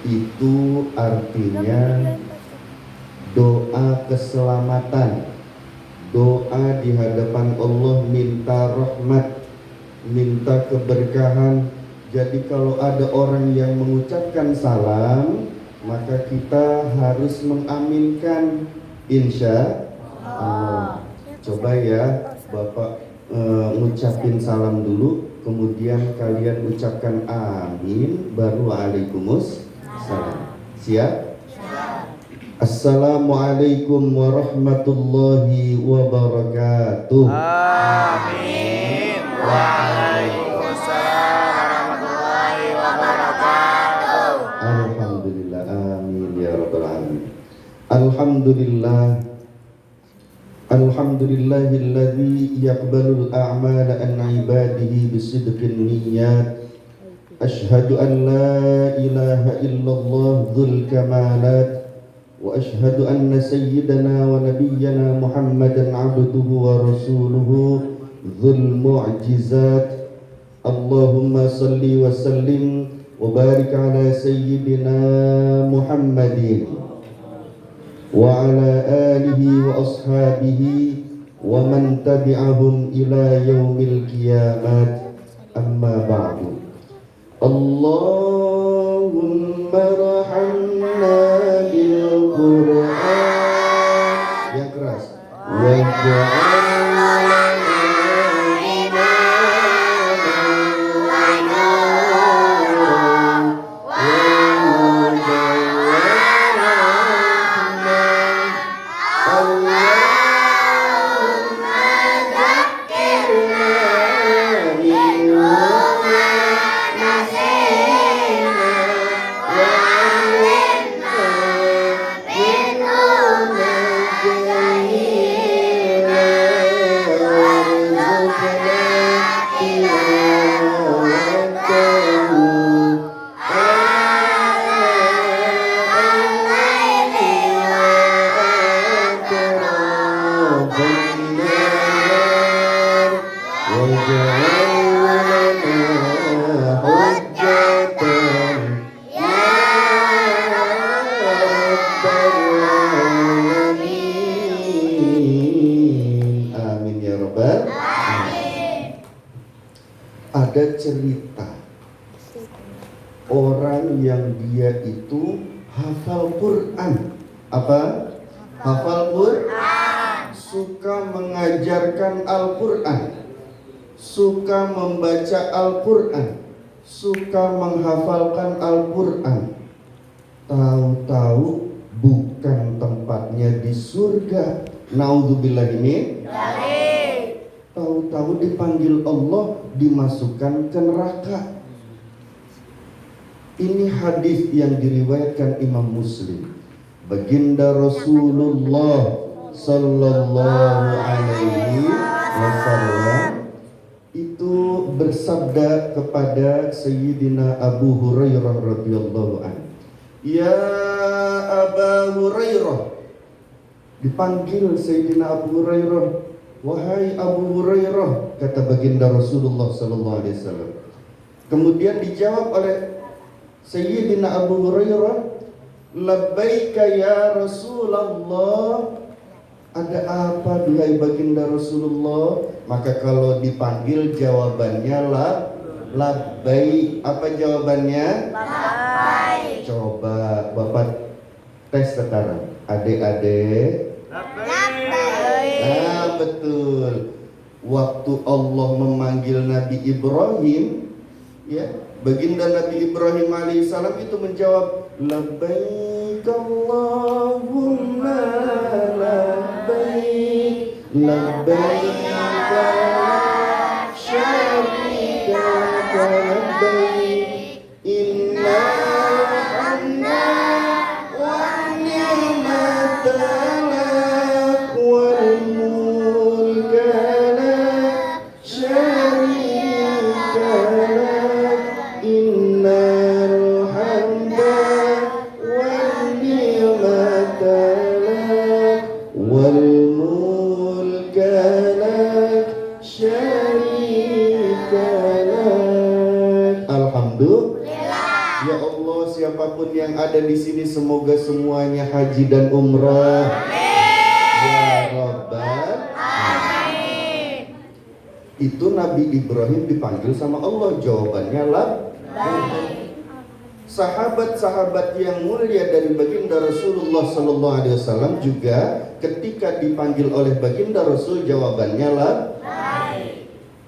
Itu artinya doa keselamatan, doa di hadapan Allah, minta rahmat, minta keberkahan. Jadi kalau ada orang yang mengucapkan salam, maka kita harus mengaminkan, insya Allah. Coba ya Bapak ngucapin salam dulu, kemudian kalian ucapkan amin, baru waalaikumsalam. Siap? Assalamualaikum warahmatullahi wabarakatuh. Amin. Waalaikumsalam warahmatullahi wabarakatuh. Alhamdulillah, amin ya rabbal alamin. Alhamdulillah. Alhamdulillahilladzi yaqbalul a'mala an ibadihi bisidqin niyyat. Ashhadu an la ilaha illallah dzul kamalat. Wa ashhadu anna sayyidana wa nabiyyana Muhammadan abduhu wa rasuluhu dzul mu'jizat. Allahumma salli wa sallim wa barik ala sayyidina Muhammadin wa ala alihi wa ashabihi wa man tabi'ahum ila yaumil qiyamat. Amma ba'du. Allahumma rahamna bil Qur'an, yang keras, waj'alna ada cerita orang yang dia itu hafal Quran. Apa? Hafal Quran. Suka mengajarkan Al-Quran, suka membaca Al-Quran, suka menghafalkan Al-Quran. Tahu-tahu bukan tempatnya di surga. Naudzubillahi min dzalik. Tahu-tahu dipanggil Allah, dimasukkan ke neraka. Ini hadis yang diriwayatkan Imam Muslim. Baginda Rasulullah sallallahu alaihi wasallam itu bersabda kepada Sayyidina Abu Hurairah radhiyallahu anhu, "Ya Abu Hurairah." Dipanggil Sayyidina Abu Hurairah, "Wahai Abu Hurairah," kata baginda Rasulullah sallallahu alaihi wasallam. Kemudian dijawab oleh Sayyidina Abu Hurairah, "Labbaika ya Rasulullah." Ada apa duhai baginda Rasulullah? Maka kalau dipanggil jawabannya labbaik. Apa jawabannya? Labbaik. Coba Bapak tes sekarang, adik-adik. Nah, betul. Waktu Allah memanggil Nabi Ibrahim, ya, baginda Nabi Ibrahim alaihissalam itu menjawab, labbaik Allahumma labbaik, labbaik la syarika laka labbaik, innal hamda wan ni'mata lak wal mulka la syarika lak, innal hamda wan ni'mata lak wal mulka lak syarika lak. Alhamdulillah. Ya Allah, siapa siapapun yang ada di sini semoga semuanya haji dan umrah. Ya Rabbal Amin. Itu Nabi Ibrahim dipanggil sama Allah, jawabannya Sahabat-sahabat yang mulia dari baginda Rasulullah sallallahu alaihi wasallam juga ketika dipanggil oleh baginda Rasul jawabannya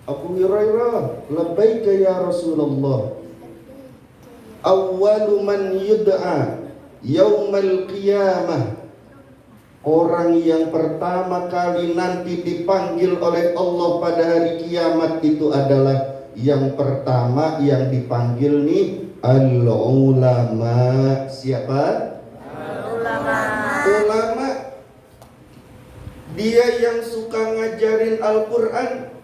Abu Hurairah, labbaika ya Rasulullah. Awwalu man yud'a yaumal qiyamah. Orang yang pertama kali nanti dipanggil oleh Allah pada hari kiamat itu adalah yang pertama yang dipanggil nih al-ulama. Siapa? Ulama. Dia yang suka ngajarin Al-Quran,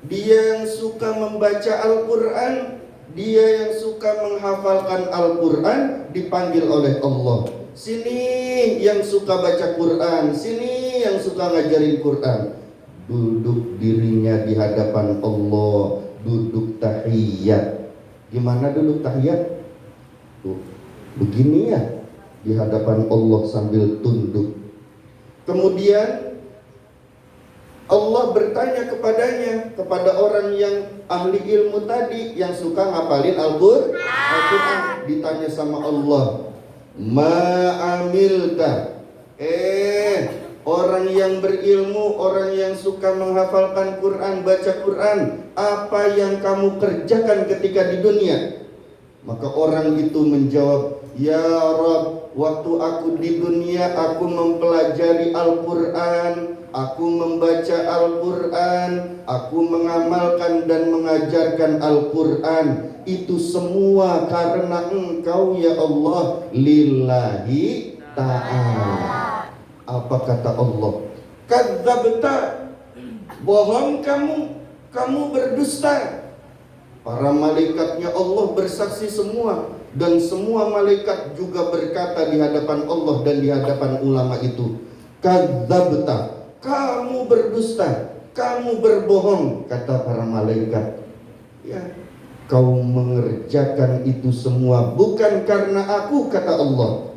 dia yang suka membaca Al-Quran, dia yang suka menghafalkan Al-Quran, dipanggil oleh Allah. Sini yang suka baca Quran, sini yang suka ngajarin Quran. Duduk dirinya di hadapan Allah, duduk tahiyat. Gimana duduk tahiyat? Tuh, begini ya, di hadapan Allah sambil tunduk. Kemudian Allah bertanya kepadanya, kepada orang yang ahli ilmu tadi, yang suka ngapalin Al-Quran. Ditanya sama Allah, ma'amilta. Orang yang berilmu, orang yang suka menghafalkan Quran, baca Quran, apa yang kamu kerjakan ketika di dunia? Maka orang itu menjawab, ya Rabb, waktu aku di dunia aku mempelajari Al-Quran, aku membaca Al-Quran, aku mengamalkan dan mengajarkan Al-Quran. Itu semua karena Engkau ya Allah, lillahi ta'ala. Apa kata Allah? Kadzabta, bohong kamu berdusta. Para malaikatnya Allah bersaksi semua, dan semua malaikat juga berkata di hadapan Allah dan di hadapan ulama itu, kadzabta, kamu berdusta, kamu berbohong, kata para malaikat. Ya, kau mengerjakan itu semua bukan karena aku, kata Allah.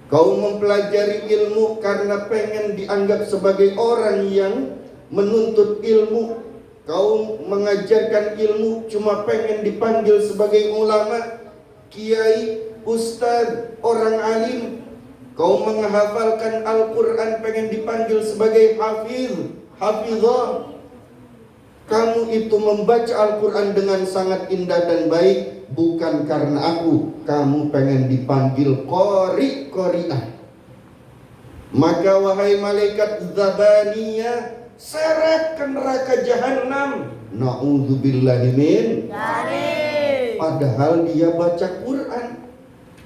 Kau mempelajari ilmu karena pengen dianggap sebagai orang yang menuntut ilmu. Kau mengajarkan ilmu cuma pengen dipanggil sebagai ulama, kiai, ustaz, orang alim. Kau menghafalkan Al-Quran pengen dipanggil sebagai hafizah. Kamu itu membaca Al-Quran dengan sangat indah dan baik bukan karena aku. Kamu pengen dipanggil qari'ah. Maka wahai malaikat Zabaniyah, seret ke neraka jahanam. Na'udzubillahi min. Padahal dia baca Quran,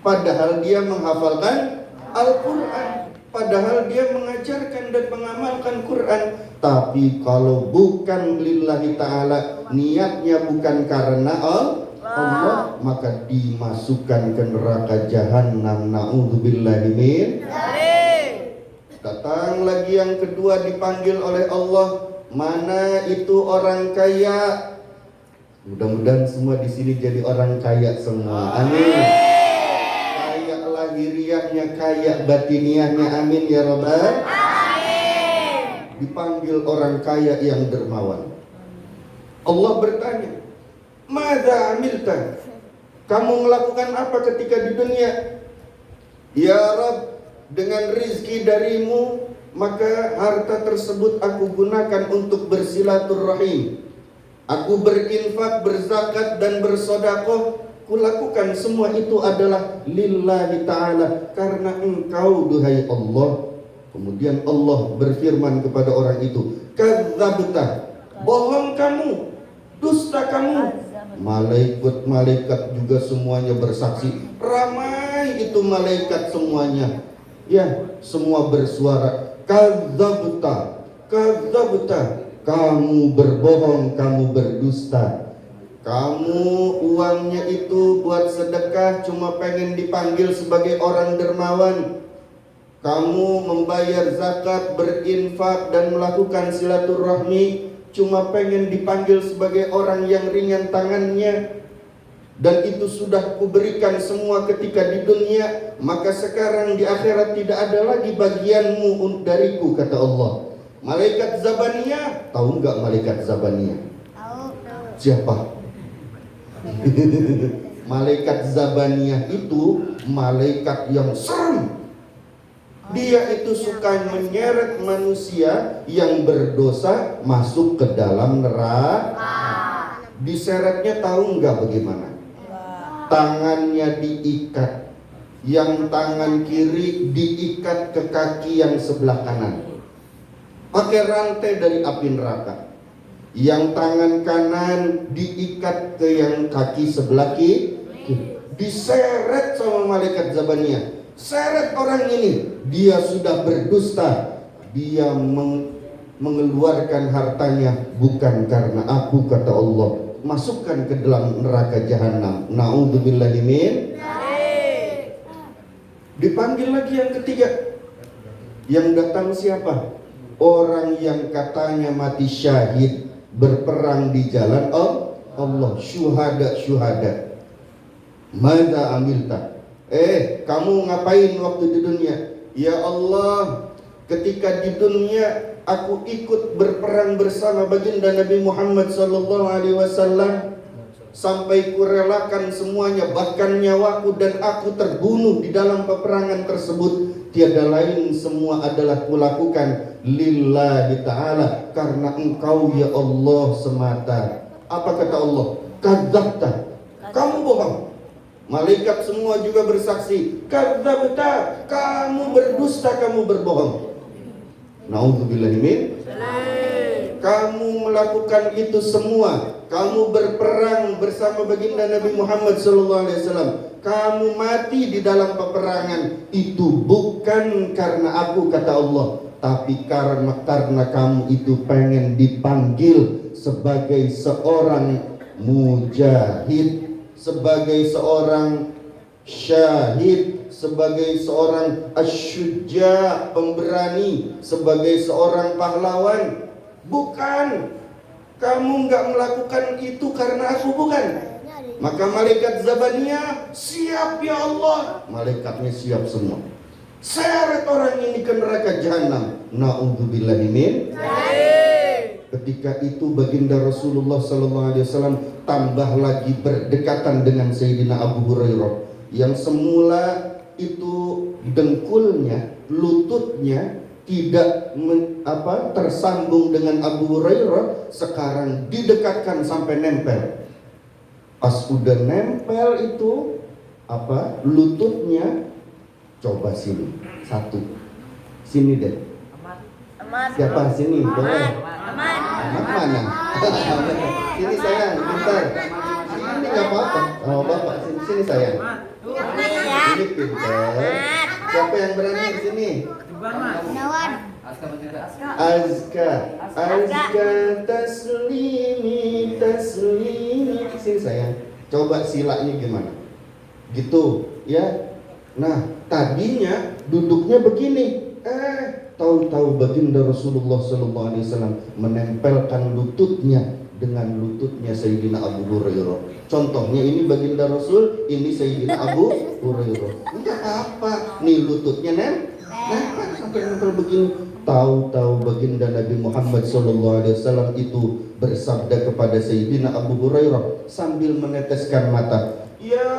padahal dia menghafalkan Al-Quran, padahal dia mengajarkan dan mengamalkan Quran. Tapi kalau bukan lillahi ta'ala, niatnya bukan karena Allah, maka dimasukkan ke neraka jahanam. Na'udzubillahi min. Datang lagi yang kedua dipanggil oleh Allah, mana itu orang kaya? Mudah-mudahan semua di sini jadi orang kaya semua. Amin. Kaya lahiriahnya, kaya batiniahnya. Amin ya Rabbal. Amin. Dipanggil orang kaya yang dermawan. Allah bertanya, madza amilta? Kamu melakukan apa ketika di dunia? Ya Rabb, dengan rizki darimu, maka harta tersebut aku gunakan untuk bersilaturrahim. Aku berinfak, berzakat dan bersodakoh. Kulakukan semua itu adalah lillahi ta'ala, karena Engkau duhai Allah. Kemudian Allah berfirman kepada orang itu, kadzabta, bohong kamu, dusta kamu. Malaikat juga semuanya bersaksi. Ramai itu malaikat semuanya. Ya, semua bersuara, kadzabta, kamu berbohong, kamu berdusta. Kamu uangnya itu buat sedekah cuma pengen dipanggil sebagai orang dermawan. Kamu membayar zakat, berinfak dan melakukan silaturahmi cuma pengen dipanggil sebagai orang yang ringan tangannya. dan itu sudah kuberikan semua ketika di dunia, maka sekarang di akhirat tidak ada lagi bagianmu dariku, kata Allah. Malaikat Zabaniyah, tahu nggak malaikat Zabaniyah? Tahu. Siapa? Malaikat Zabaniyah itu malaikat yang serem. Dia itu suka menyeret manusia yang berdosa masuk ke dalam neraka. Diseretnya tahu nggak bagaimana? Tangannya diikat, yang tangan kiri diikat ke kaki yang sebelah kanan, pakai rantai dari api neraka. Yang tangan kanan diikat ke yang kaki sebelah kiri, diseret sama malaikat Zabaniyah. Seret orang ini, dia sudah berdusta, dia mengeluarkan hartanya bukan karena aku, kata Allah. Masukkan ke dalam neraka jahanam. Na'udzubillahi min. Dipanggil lagi yang ketiga. Yang datang siapa? Orang yang katanya mati syahid, berperang di jalan Allah. Syuhada. Mada amilta. Kamu ngapain waktu di dunia? Ya Allah, ketika di dunia aku ikut berperang bersama baginda Nabi Muhammad SAW, sampai kurelakan semuanya, bahkan nyawaku, dan aku terbunuh di dalam peperangan tersebut. Tiada lain, semua adalah kulakukan lillahi ta'ala, karena engkau ya Allah semata. Apa kata Allah? Kadzabta, kamu bohong. Malaikat semua juga bersaksi, kadzabta, kamu berdusta, kamu berbohong. Na'udzubillahi min. Kamu melakukan itu semua, kamu berperang bersama baginda Nabi Muhammad SAW, kamu mati di dalam peperangan, itu bukan karena aku, kata Allah, tapi karena kamu itu pengen dipanggil sebagai seorang mujahid, sebagai seorang syahid, sebagai seorang asyuja, pemberani, sebagai seorang pahlawan. Bukan, kamu nggak melakukan itu karena aku, bukan. Maka malaikat Zabaniyah, siap ya Allah. Malaikatnya siap semua. Seret orang ini ke neraka jahanam. Na'udzubillahi min. Ketika itu baginda Rasulullah SAW tambah lagi berdekatan dengan Sayyidina Abu Hurairah, yang semula itu dengkulnya, lututnya tidak tersambung dengan Abu Hurairah, sekarang didekatkan sampai nempel. Pas udah nempel itu lututnya, coba sini satu, sini deh. Siapa sini? Boleh? Amat mana? Sini sayang, bentar. Sini nggak apa-apa. Oh bapak, sini sayang. Ini pintar. Siapa yang berani di sini? Azka taslimi. Sini sayang. Coba silanya gimana? Gitu ya. Nah, tadinya duduknya begini. Tahu-tahu baginda Rasulullah SAW menempelkan lututnya dengan lututnya Sayyidina Abu Hurairah. Contohnya ini baginda Rasul, ini Sayyidina Abu Hurairah. Enggak apa, nih lututnya nempel sampai nempel begini. Tahu-tahu baginda Nabi Muhammad SAW itu bersabda kepada Sayyidina Abu Hurairah sambil meneteskan mata, ya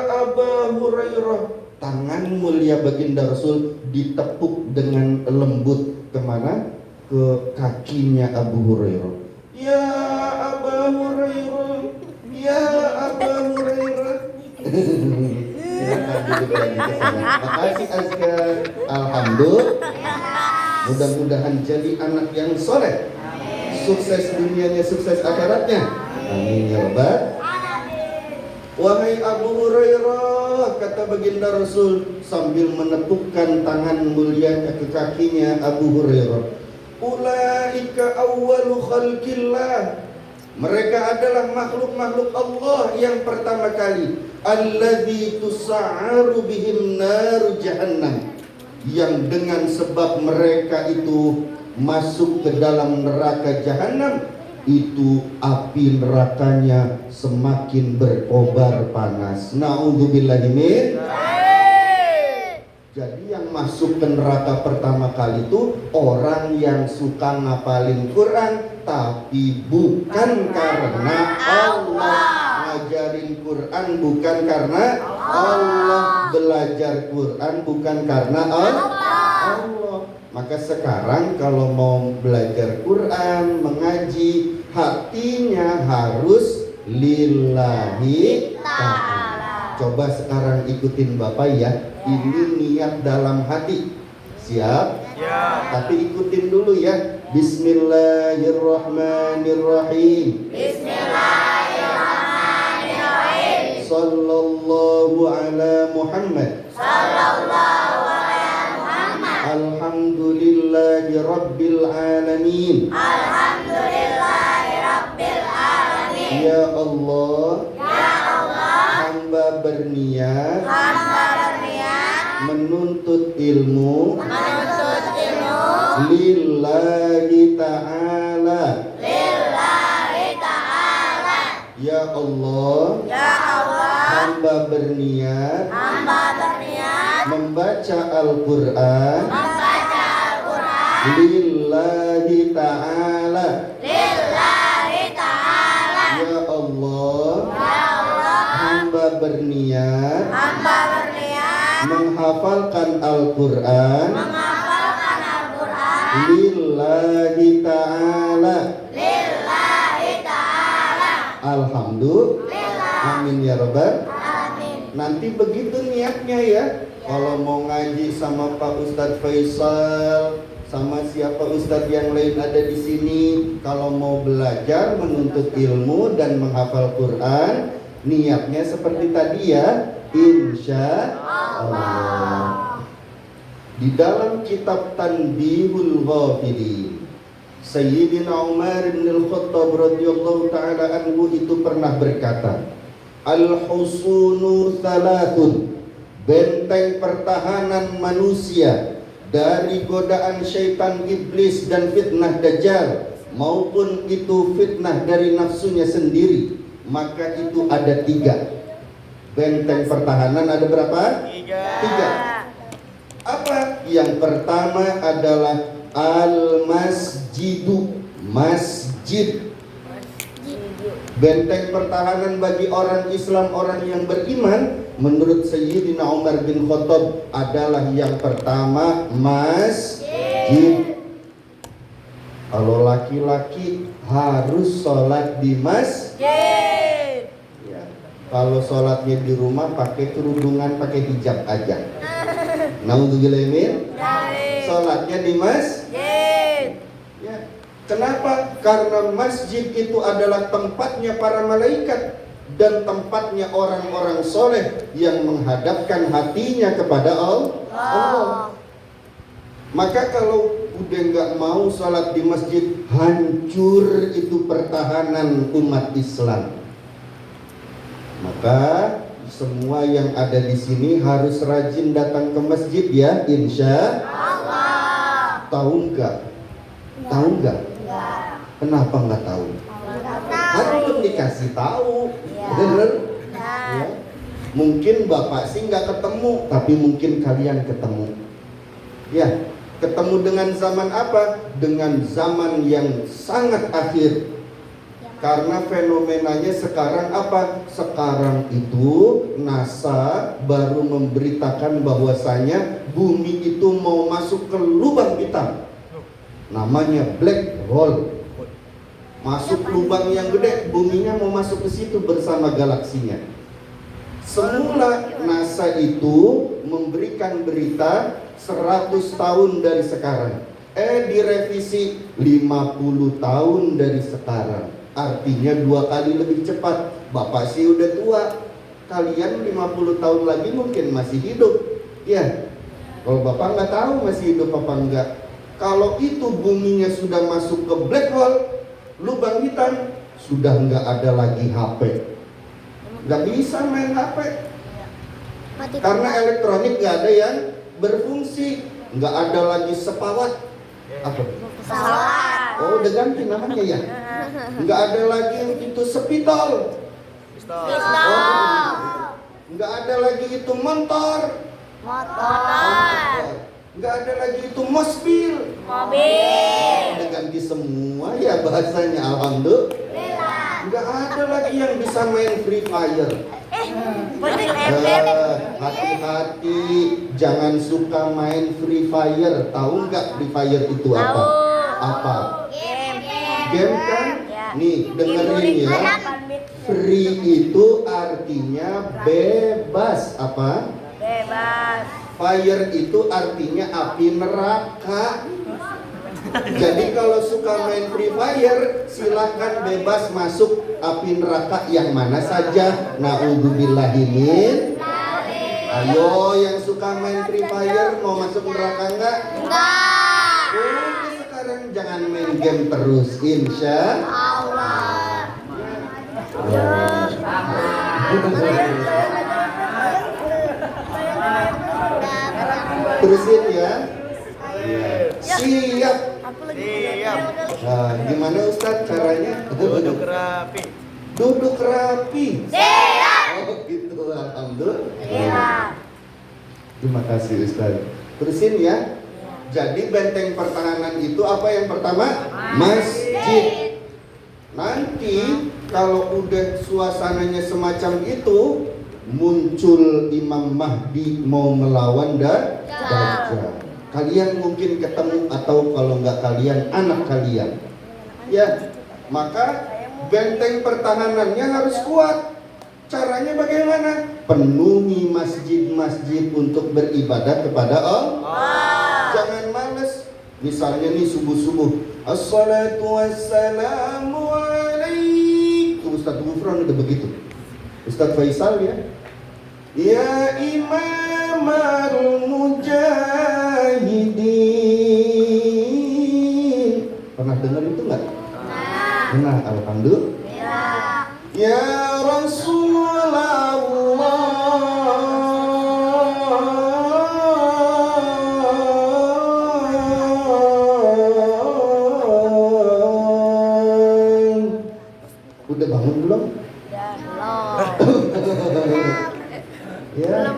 Abu Hurairah. Tangan mulia baginda Rasul ditepuk dengan lembut kemana? Ke kakinya Abu Hurairah. Ya Abu Hurairah, ya Abu Hurairah. Silakan duduk lagi ke sana. Makasih Azka. Alhamdulillah. Mudah-mudahan jadi anak yang soleh. Sukses dunianya, sukses akhiratnya. Amin ya rabbal. Wahai Abu Hurairah, kata baginda Rasul sambil menepukkan tangan mulianya ke kakinya Abu Hurairah, ulaika awwalu khalqillah, mereka adalah makhluk-makhluk Allah yang pertama kali, alladzi tusa'aru bihim naru jahannam, yang dengan sebab mereka itu masuk ke dalam neraka jahanam, itu api nerakanya semakin berkobar panas. Na'udzubillahi min. Jadi yang masuk ke neraka pertama kali itu orang yang suka ngapalin Quran tapi bukan karena Allah. Ngajarin Quran bukan karena Allah. Belajar Quran bukan karena Allah. Maka sekarang kalau mau belajar Quran, mengaji, hatinya harus lillahi ta'ala. Coba sekarang ikutin Bapak ya. Ini niat dalam hati. Siap? Ya. Tapi ikutin dulu ya. Bismillahirrahmanirrahim. Bismillahirrahmanirrahim. Sallallahu ala Muhammad. Sallallahu alaihi Muhammad. Alhamdulillahi rabbil alamin. Alhamdulillahi rabbil alamin. Ya Allah, Ya Allah, hamba berniat hamba berniat menuntut ilmu menuntut ilmu lillahi ta'ala. lillahi ta'ala. Ya Allah, Ya Allah, hamba berniat hamba berniat membaca Al-Quran membaca Al-Quran lillahi ta'ala. lillahi ta'ala. Ya Allah, Ya Allah, hamba berniat hamba berniat menghafalkan Al-Quran menghafalkan Al-Quran lillahi ta'ala. lillahi ta'ala. Alhamdulillah. Amin ya Rabbal. Amin. Nanti begitu niatnya ya. Kalau mau ngaji sama Pak Ustadz Faisal, sama siapa Ustadz yang lain ada di sini, kalau mau belajar menuntut ilmu dan menghafal Quran, niatnya seperti tadi ya, insya Allah. Di dalam kitab Tanbihul Ghafilin, Sayyidina Umar bin Al-Khattab radhiyallahu ta'ala anhu itu pernah berkata, Al-husunu thalathun, benteng pertahanan manusia dari godaan syaitan iblis dan fitnah dajjal, maupun itu fitnah dari nafsunya sendiri, maka itu ada 3. Benteng pertahanan ada berapa? 3. Apa? Yang pertama adalah al-masjidu, masjid. Benteng pertahanan bagi orang Islam, orang yang beriman, menurut Sayyidina Umar bin Khattab adalah yang pertama masjid. Kalau laki-laki harus sholat di masjid. Ya. Kalau sholatnya di rumah pakai kerudungan, pakai hijab aja. Naudzubillah min. Sholatnya di masjid. Ya. Kenapa? Karena masjid itu adalah tempatnya para malaikat dan tempatnya orang-orang soleh yang menghadapkan hatinya kepada Allah. Maka kalau udah nggak mau sholat di masjid, hancur itu pertahanan umat Islam. Maka semua yang ada di sini harus rajin datang ke masjid ya, insya Allah. Tahu nggak? Tahu nggak? Kenapa nggak tahu? Kan belum dikasih tahu, bener? Ya. Mungkin bapak sih nggak ketemu, tapi mungkin kalian ketemu. Ya, ketemu dengan zaman apa? Dengan zaman yang sangat akhir. Karena fenomenanya sekarang apa? Sekarang itu NASA baru memberitakan bahwasanya bumi itu mau masuk ke lubang hitam. Namanya black hole. Masuk lubang yang gede, buminya mau masuk ke situ bersama galaksinya. Semula NASA itu memberikan berita 100 tahun dari sekarang. Direvisi 50 tahun dari sekarang. Artinya 2 kali lebih cepat. Bapak sih udah tua. Kalian 50 tahun lagi mungkin masih hidup. Ya. Kalau Bapak nggak tahu masih hidup apa enggak. Kalau itu buminya sudah masuk ke black hole, lubang hitam, sudah nggak ada lagi HP. Nggak bisa main HP. Karena elektronik nggak ada yang berfungsi. Nggak ada lagi sepawat. Apa? Pesawat. Oh, udah ganti namanya ya. Nggak ada lagi yang itu spidol. Pistol. Nggak ada lagi itu motor. Motor. Nggak ada lagi itu mobil. Mobil. Udah ganti semua ya bahasanya, alhamdulillah. Nggak ada lagi yang bisa main Free Fire. Hati-hati, jangan suka main Free Fire. Tahu nggak Free Fire itu apa? Apa? Game kan? Nih dengerin ya. Free itu artinya bebas. Apa? Bebas. Fire itu artinya api neraka. Jadi kalau suka main Free Fire, silahkan bebas masuk api neraka yang mana saja. Na'udzubillahimin. Ayo yang suka main Free Fire mau masuk neraka enggak? Enggak. Oke, sekarang jangan main game terus, insya Allah. Terusin ya. Siap. Siap. Nah, gimana Ustadz caranya? Duduk rapi. Duduk rapi. Siap. Oh gitu, alhamdulillah. Siap. Terima kasih Ustadz. Terusin ya. Jadi benteng pertahanan itu apa yang pertama? Masjid. Nanti kalau udah suasananya semacam itu, muncul Imam Mahdi mau melawan Dajjal. Kalian mungkin ketemu atau kalau nggak kalian, anak kalian. Ya, maka benteng pertahanannya harus kuat. Caranya bagaimana? Penuhi masjid-masjid untuk beribadah kepada Allah. Jangan males. Misalnya nih subuh-subuh, assalatu wassalamu alaik. Ustadz Gufron udah begitu. Ustadz Faisal ya. Ya Imam al-Mujahidin. Pernah dengar itu nggak? Pernah, alhamdulillah. Ya Rasulullah. Udah bangun belum? Ya,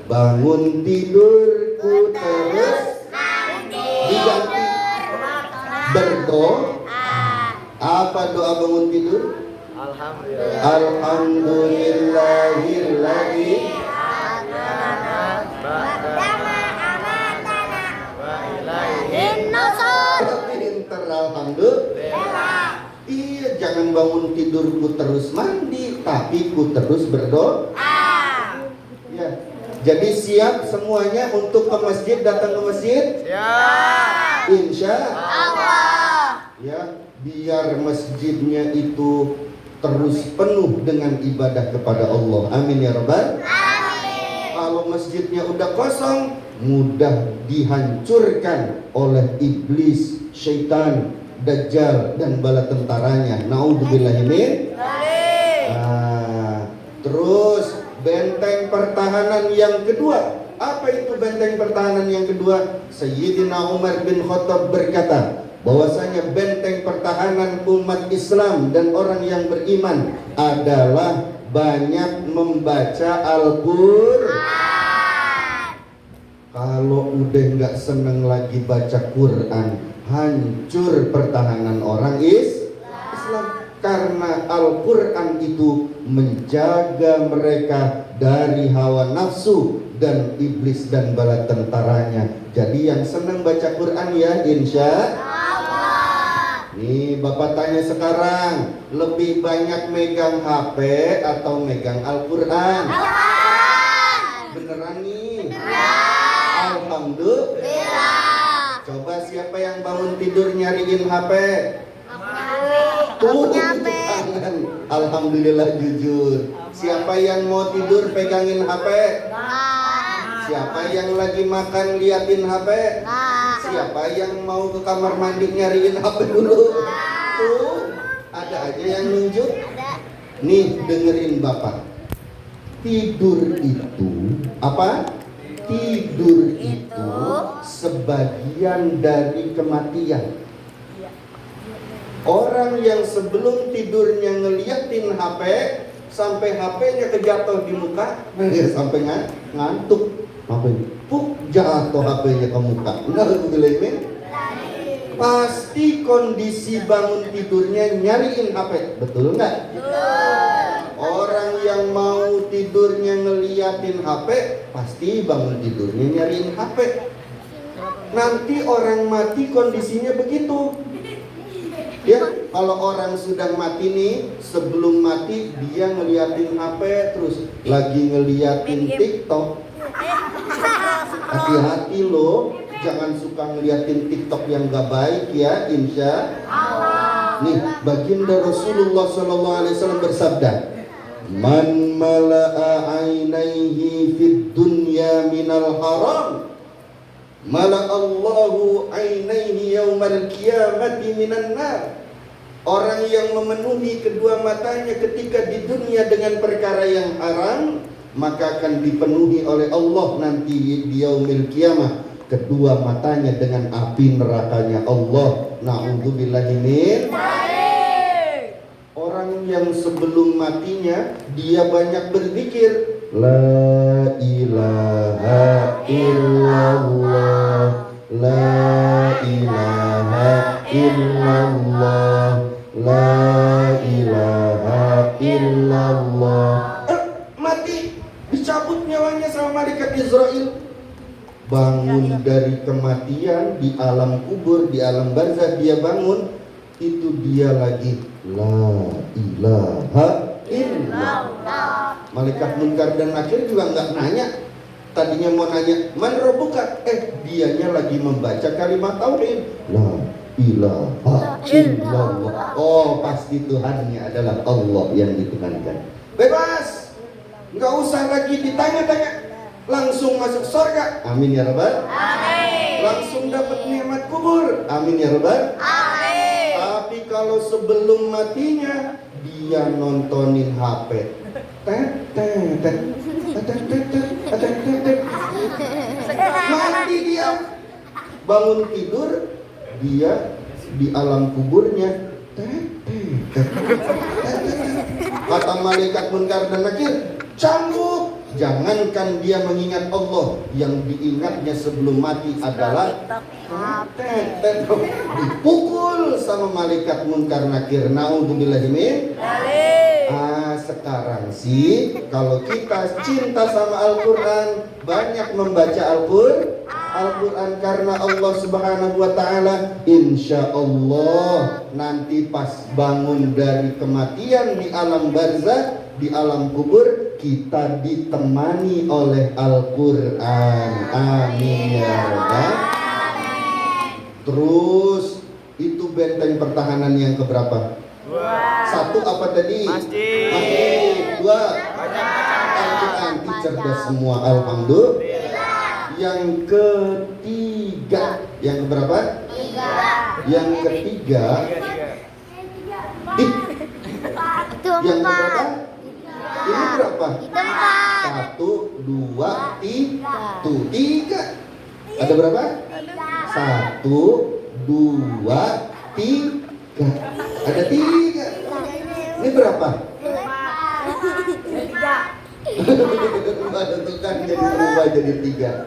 bangun tidurku terus diganti berdoa. Apa doa bangun tidur? Alhamdulillah. Alhamdulillahilladzi pinter, alhamdulillah. Iya, jangan bangun tidurku terus mandi, tapi ku terus berdoa. Ya. Jadi siap semuanya untuk ke masjid, datang ke masjid? Siap. Insya Allah. ya, biar masjidnya itu terus penuh dengan ibadah kepada Allah. Amin ya rabbal. Kalau masjidnya udah kosong, mudah dihancurkan oleh iblis, syaitan, dajjal dan bala tentaranya. Naudzubillahimin. Nah, terus benteng pertahanan yang kedua. Apa itu benteng pertahanan yang kedua? Sayyidina Umar bin Khattab berkata bahwasanya benteng pertahanan umat Islam dan orang yang beriman adalah banyak membaca Al-Qur'an. Kalau udah nggak seneng lagi baca Quran, hancur pertahanan orang Islam. Karena Al-Quran itu menjaga mereka dari hawa nafsu dan iblis dan bala tentaranya. Jadi yang senang baca Quran ya, insya Allah. Nih Bapak tanya sekarang, lebih banyak megang HP atau megang Al-Quran? Beneran nih? Alhamdulillah. Coba siapa yang bangun tidur nyariin HP? Tangan. Alhamdulillah jujur. Siapa yang mau tidur pegangin HP? Siapa yang lagi makan liatin HP? Siapa yang mau ke kamar mandi nyariin HP dulu? Tuh, ada aja yang nunjuk. Nih dengerin Bapak. Tidur itu apa? tidur itu sebagian dari kematian. Orang yang sebelum tidurnya ngeliatin HP sampai HP-nya kejatuh di muka, sampai ngantuk, jatuh HP-nya ke muka. Pasti kondisi bangun tidurnya nyariin HP, betul nggak? Orang yang mau tidurnya ngeliatin HP, pasti bangun tidurnya nyariin HP. Nanti orang mati kondisinya begitu. Ya, kalau orang sudah mati nih, sebelum mati dia ngeliatin HP terus, lagi ngeliatin TikTok. Hati-hati loh, jangan suka ngeliatin TikTok yang gak baik ya, insya Allah. Nih, baginda Rasulullah SAW bersabda, "Man mala'a ainaihi fid dunya minal haram, mala'allahu ainaihi yaumal qiyamati minan nar." Orang yang memenuhi kedua matanya ketika di dunia dengan perkara yang haram, maka akan dipenuhi oleh Allah nanti di yaumil qiyamah kedua matanya dengan api nerakanya Allah. Na'udzubillahi min. Orang yang sebelum matinya dia banyak berzikir, la ilaha illallah, la ilaha illallah, la ilaha illallah. Mati, dicabut nyawanya sama malaikat Israel. Bangun dari kematian di alam kubur, di alam barzah dia bangun, itu dia lagi la ilaha illallah. Malaikat munkar dan nakir juga nggak nanya. Tadinya mau nanya man rabbuka, dianya lagi membaca kalimat tauhid, la ilaha illallah. Oh, pasti Tuhannya adalah Allah yang dituhankan. Bebas, nggak usah lagi ditanya-tanya, langsung masuk surga. Amin ya rabbal. Amin. Langsung dapat nikmat kubur. Amin ya rabbal. Amin. Tapi kalau sebelum matinya dia nontonin HP, mati dia. Bangun tidur dia di alam kuburnya, kata malaikat munkar dan nakir, cambuk. Jangankan dia mengingat Allah, yang diingatnya sebelum mati adalah dipukul sama malaikat munkar nakir. Na'udzubillahi min. Sekarang sih kalau kita cinta sama Al-Quran, banyak membaca Al-Quran karena Allah Subhanahu wa Ta'ala, insya Allah nanti pas bangun dari kematian di alam barzah, di alam kubur, kita ditemani oleh Al-Quran. Amin ya rabbal. Terus itu benteng pertahanan yang keberapa? Satu apa tadi? Masjid. Dua, Al-Quran. Cerdas semua, alhamdulillah. Yang ketiga, yang keberapa? Yang ketiga. Yang keberapa? Ini berapa? Satu, dua, tiga. Ada berapa? Satu, dua, tiga. Ada tiga. Ini berapa? Kan jadi berubah jadi tiga.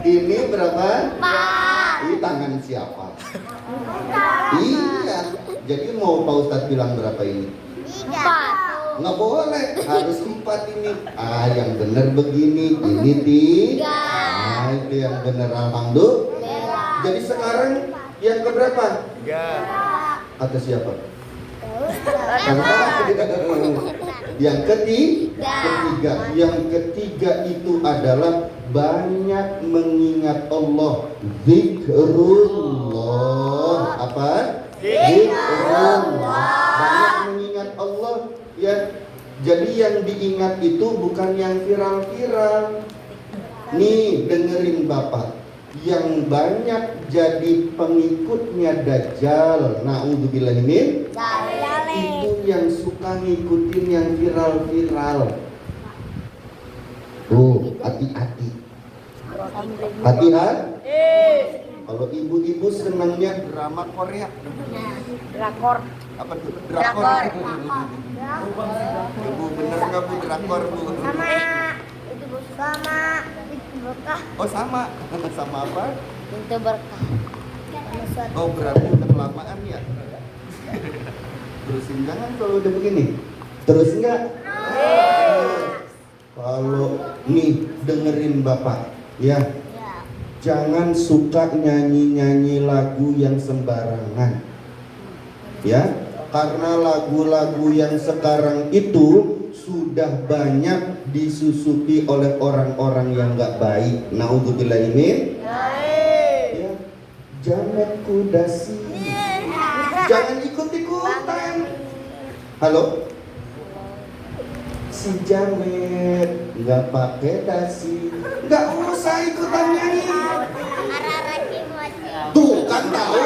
Ini berapa? Ini tangan siapa? Iya. Jadi mau Pak Ustadz bilang berapa ini? Nggak boleh, harus 4 ini. Yang benar begini, ini 3. Itu yang benar, alhamdulillah. Jadi sekarang yang keberapa? 3. Kata siapa? Yang ketiga. Yang ketiga itu adalah banyak mengingat Allah. Zikrullah. Apa? Zikrullah. Banyak mengingat Allah. Ya, jadi yang diingat itu bukan yang viral-viral. Nih, dengerin Bapak. Yang banyak jadi pengikutnya Dajjal, na'udzubillahi min, itu yang suka ngikutin yang viral-viral. Hati-hati. Hati-hati. Kalau ibu-ibu senangnya drama Korea. Drakor. Apa tuh? Drakor. Ibu bener nggak bu drakor bu? Sama itu bos sama itu berkah. Oh sama. Sama apa? Itu berkah. Sama suatu. Oh berarti udah kelamaan ya? Terusin jangan kalau udah begini. Terus enggak? Kalau nih dengerin bapak ya, Ya. jangan suka nyanyi-nyanyi lagu yang sembarangan ya, karena lagu-lagu yang sekarang itu sudah banyak disusupi oleh orang-orang yang nggak baik. Naudzubillahimin. Ya, jamet kudasi. Jangan ikut-ikutan. Halo? Si jamet nggak pakai dasi, nggak usah ikutan nyanyi. Araraki mochi. Tuh kan tahu.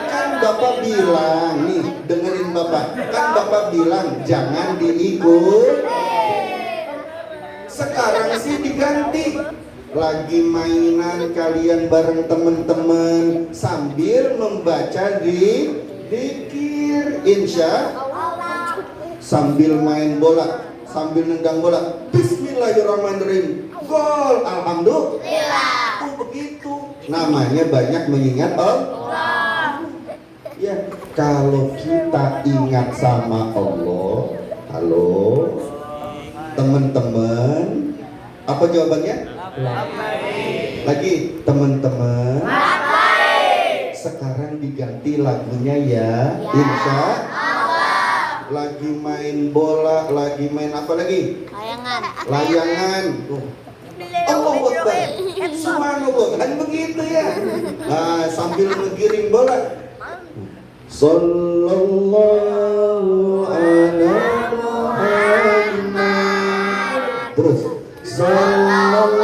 Kan bapak bilang nih, dengerin bapak. Kan bapak bilang jangan diikut. Sekarang sih diganti. Lagi mainan kalian bareng teman-teman sambil membaca dikir, insya sambil main bola, sambil nendang bola. Bismillahirrahmanirrahim. Gol, alhamdulillah. Oh begitu. Namanya banyak mengingat Allah. Ya, kalau kita ingat sama Allah, halo, teman-teman, apa jawabannya? Lagi, teman-teman. Sekarang diganti lagunya ya, insya Allah. Lagi main bola, lagi main apa lagi? Layangan. Tuh. Allahu Akbar. Subhanallah. Kan begitu ya. Nah, sambil ngegiring bola. Sallallahu ala Muhammad. Terus. Sallallahu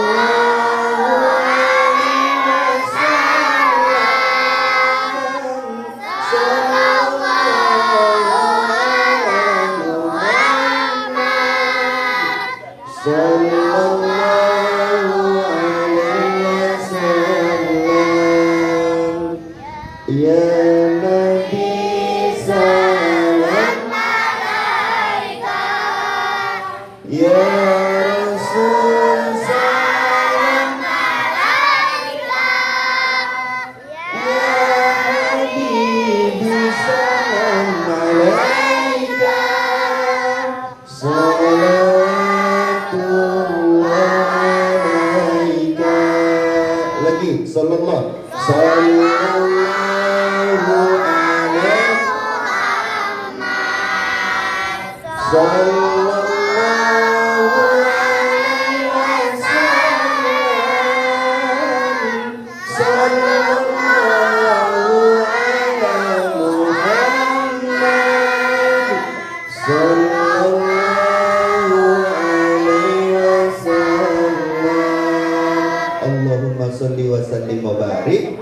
Allahumma sholli wa sallim wa barik.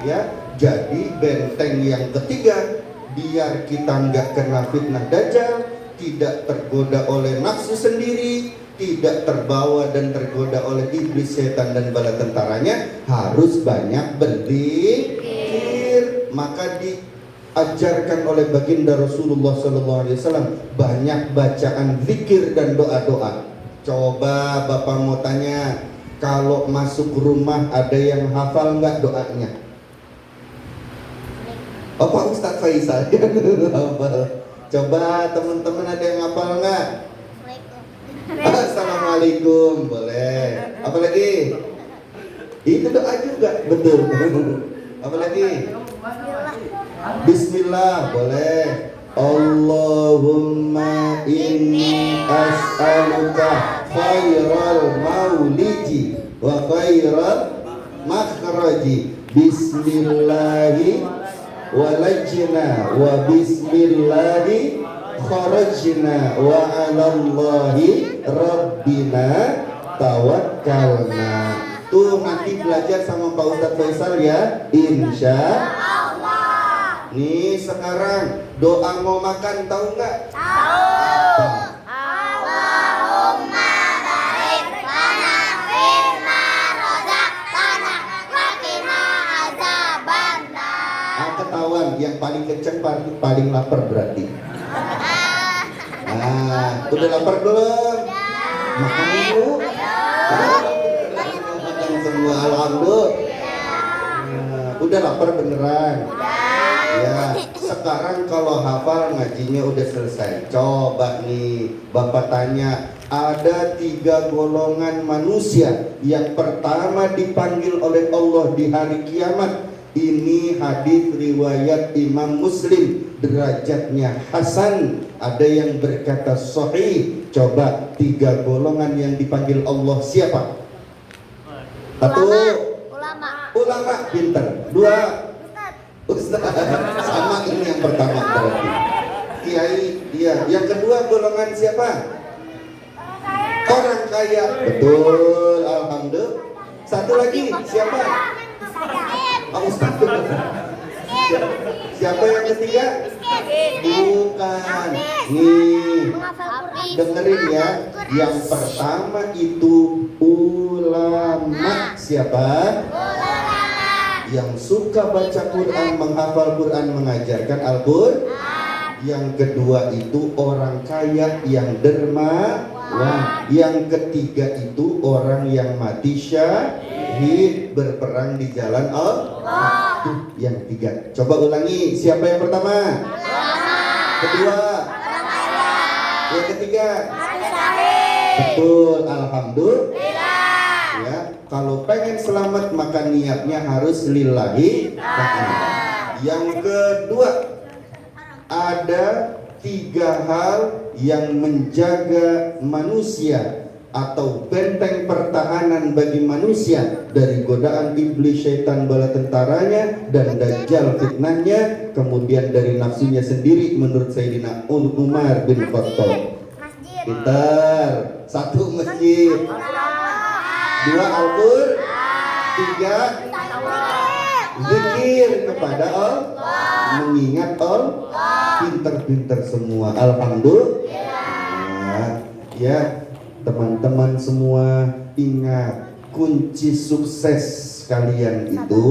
Ya, jadi benteng yang ketiga, biar kita nggak kena fitnah dajjal, tidak tergoda oleh nafsu sendiri, tidak terbawa dan tergoda oleh iblis, setan dan bala tentaranya, harus banyak berzikir. Maka diajarkan oleh baginda Rasulullah SAW banyak bacaan zikir dan doa-doa. Coba bapak mau tanya, kalau masuk rumah ada yang hafal nggak doanya? Oh, Pak Ustadz Faisal hafal. Coba teman-teman ada yang hafal nggak? Assalamualaikum, boleh. Apa lagi? Itu doa juga, betul. Apa lagi? Bismillah, boleh. Allahumma inni as'aluka khairal maulidi wa khairal makhraji. Bismillahi walajna wa bismillahi kharajna wa alallahi rabbina tawakkalna. Tuh nanti belajar sama Pak Ustadz Faisal ya, insya Allah. Nih sekarang doa mau makan tahu nggak? Tahu. yang paling kenceng paling lapar berarti. Nah, udah lapar belum? Makan dulu. Makan semua, alhamdulillah. Nah, udah lapar beneran? Ya, sekarang kalau hafal ngajinya udah selesai. Coba nih, Bapak tanya, ada 3 golongan manusia. Yang pertama dipanggil oleh Allah di hari kiamat. Ini hadis riwayat Imam Muslim, derajatnya hasan. Ada yang berkata sahih. Coba 3 golongan yang dipanggil Allah siapa? 1. Ulama, pinter. 2. Ustaz. Sama ini yang pertama berarti. Kiai, iya. Yang kedua golongan siapa? Orang kaya. Betul, alhamdulillah. Satu lagi siapa? Oh, Ustaz. Siapa yang ketiga? Bukan. Nih, dengerin ya. Yang pertama itu ulama. Siapa? Yang suka baca Quran, menghafal Quran, mengajarkan Al-Quran. Yang kedua itu orang kaya yang dermawan. Yang ketiga itu orang yang mati syahid berperang di jalan Allah. Yang tiga, coba ulangi. Siapa yang pertama? Kedua? Yang ketiga? Betul, alhamdulillah. Ya, kalau pengen selamat maka niatnya harus lillahi ta'ala. Yang kedua, ada 3 hal yang menjaga manusia atau benteng pertahanan bagi manusia dari godaan iblis, syaitan bala tentaranya, dan dajjal fitnahnya, kemudian dari nafsunya sendiri menurut Sayyidina Umar bin Khattab. Pintar. 1 masjid, 2 Al-Qur'an, 3 zikir kepada Allah, mengingat Allah. Pinter-pinter semua, alhamdulillah. Ya, teman-teman semua ingat, kunci sukses kalian itu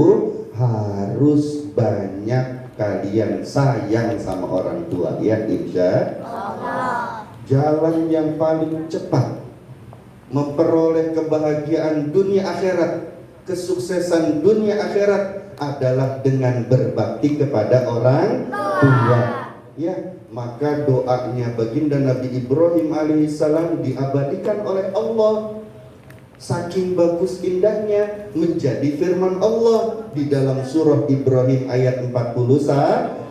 harus banyak kalian sayang sama orang tua, ya, insya Allah. Jalan yang paling cepat memperoleh kebahagiaan dunia akhirat, kesuksesan dunia akhirat adalah dengan berbakti kepada orang tua. Ya, maka doanya baginda Nabi Ibrahim alaihissalam diabadikan oleh Allah. Saking bagus indahnya menjadi firman Allah di dalam surah Ibrahim ayat 41.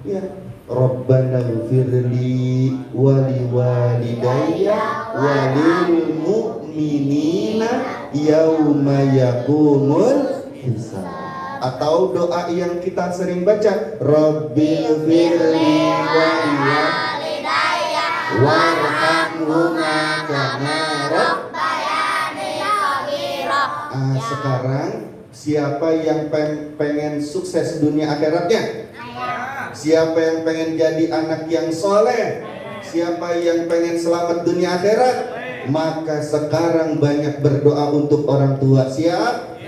Ya, Rabbana ighfirli wali walidayya walil mu'minina yauma yaqumul hisab. Atau doa yang kita sering baca, Rabbil firli wali walidayya warhamhuma kama rabbayani shaghira. Sekarang siapa yang pengen sukses dunia akhiratnya? Siapa yang pengen jadi anak yang soleh? Siapa yang pengen selamat dunia akhirat? Maka sekarang banyak berdoa untuk orang tua. Siap?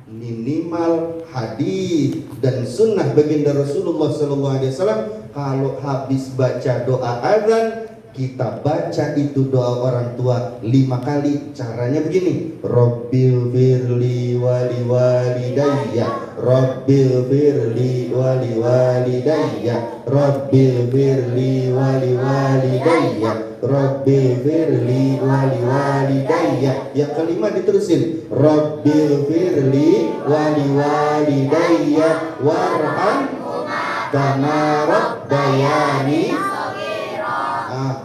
Minimal hadis dan sunnah baginda Rasulullah SAW. Kalau habis baca doa azan, kita baca itu doa orang tua 5 kali. Caranya begini, Rabbil firli wali walidayya, Rabbil firli wali walidayya, Rabbil firli wali walidayya, Rabbil firli wali walidayya. Yang kelima diterusin, Rabbil firli wali walidayya warhamhuma kama rabbayani.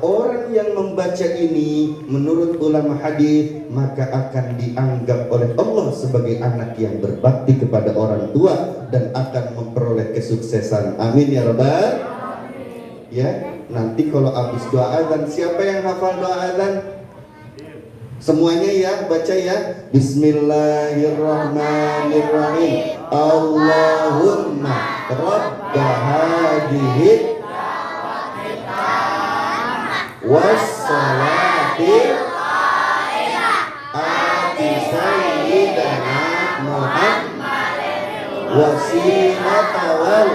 Orang yang membaca ini menurut ulama hadis maka akan dianggap oleh Allah sebagai anak yang berbakti kepada orang tua dan akan memperoleh kesuksesan. Amin ya rabbal. Ya, nanti kalau habis doa azan, siapa yang hafal doa azan? Semuanya ya, baca ya. Bismillahirrahmanirrahim. Allahumma rabba hadhihi wassalatil ati sayyidina Muhammad wasilata wal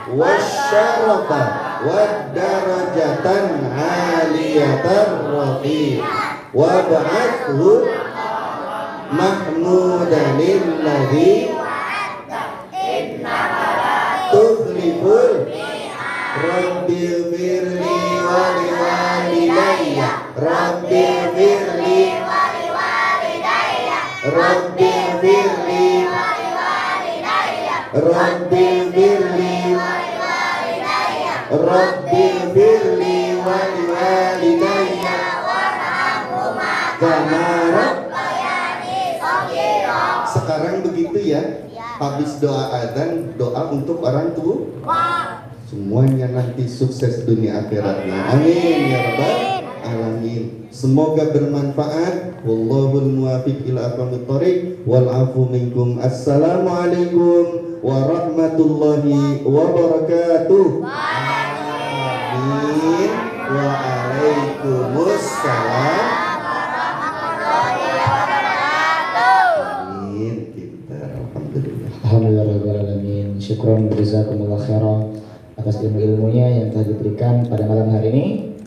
wasyarafa wad darajatan aliyatan rafi wab'athu mahmudan alladhi tukhliful rabbil firli wali walidayya rabbil firli rabbil firli rabbil firli rabbil firli wali walidayya kama. Sekarang begitu ya, habis doa adzan, doa untuk orang tua. Semuanya nanti sukses dunia akhiratnya. Amin ya rabbal alamin. Semoga bermanfaat. Wallahul muwaffiq ila aqwamit thoriq wal afu minkum. Assalamualaikum warahmatullahi wabarakatuh. Amin. Waalaikumsalam. Amin. Kita alhamdulillah. Alhamdulillahirrahmanirrahim. Syukron jazakumullah khairan atas ilmu-ilmunya yang telah diberikan pada malam hari ini.